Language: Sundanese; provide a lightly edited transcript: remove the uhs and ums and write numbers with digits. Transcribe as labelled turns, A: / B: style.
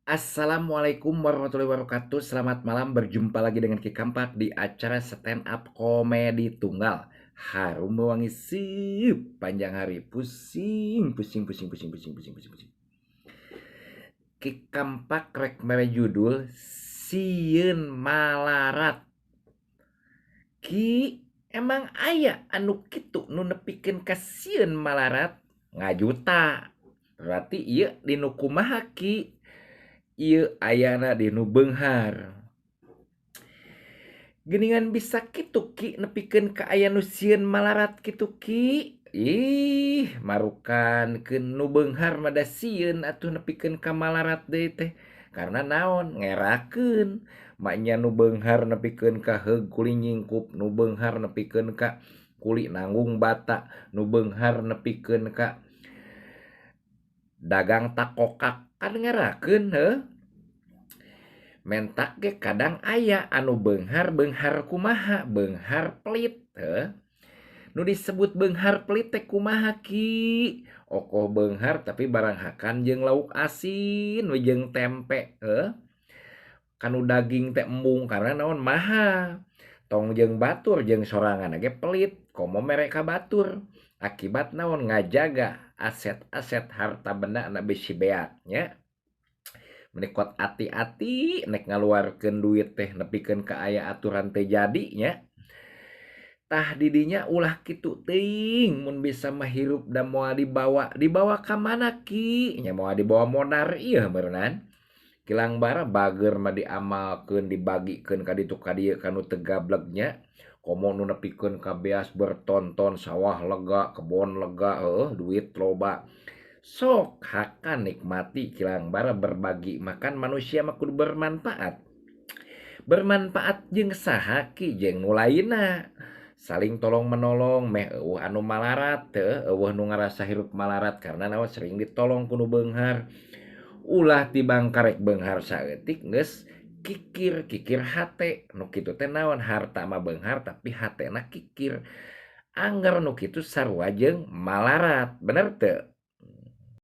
A: Assalamualaikum warahmatullahi wabarakatuh. Selamat malam, berjumpa lagi dengan Ki Kampak di acara stand up komedi tunggal. Harum mewangi sepanjang hari. Pusing, pusing, pusing, pusing, pusing, pusing, pusing, pusing. Ki Kampak rek mere judul Sieun Malarat. Ki emang aya anu kitu nu nepikeun ka sieun malarat ngajuta. Berarti ieu dinu kumaha Ki? Ieu ayana dinu beunghar. Geningan bisa kitu Ki nepikeun ka aya nu sieun malarat kitu Ki. Ih, marukankeun nu beunghar mah da sieun atuh nepikeun ka malarat deui teh. Karena naon? Ngerakeun. Maknya nu beunghar nepikeun ka heug kuli nyingkup, nu beunghar nepikeun ka kuli nanggung bata, nu beunghar nepikeun ka dagang takokak. Kan ngerakeun heuh. Mentak ge kadang aya anu beunghar, beunghar kumaha? Beunghar pelit, heuh. Nu disebut beunghar pelit teh kumaha Ki? Okoh beunghar tapi baranghakan jeung lauk asin we jeung tempe, heuh. Kanu daging teh embung karena naon? Mahal. Tong jeung batur jeung sorangan ge pelit, komo mere ka batur. Akibat naon? Ngajaga aset-aset harta benda na bisi beak nya. Menikot ati-ati nek ngaluarkeun duit teh nepikeun ka aya aturan teh jadi nya. Tah didinya ulah kitu teuing mun bisa mah hirup da moal dibawa ka mana Ki? Nya moal dibawa modar ieu beuneuran. Kilang bara bager mah diamalkeun dibagikeun ka ditu ka dieu kanu teu gablek nya. Komo nu nepikeun ka beas bertonton sawah lega, kebon lega, heuh duit loba. Sok hakan nikmati kilang bara berbagi makan manusia mah kudu bermanfaat. Bermanfaat jeung saha Ki? Jeung nu lainna. Saling tolong menolong meh eueuh anu malarat teu eueuh nu ngarasa hirup malarat karena naon sering ditolong ku nu beunghar. Ulah tibang karek beunghar saeutik geus kikir hate. Nu kitu teh naon? Harta mah beunghar tapi hatena kikir. Angger nu kitu sarua jeung malarat. Bener teu?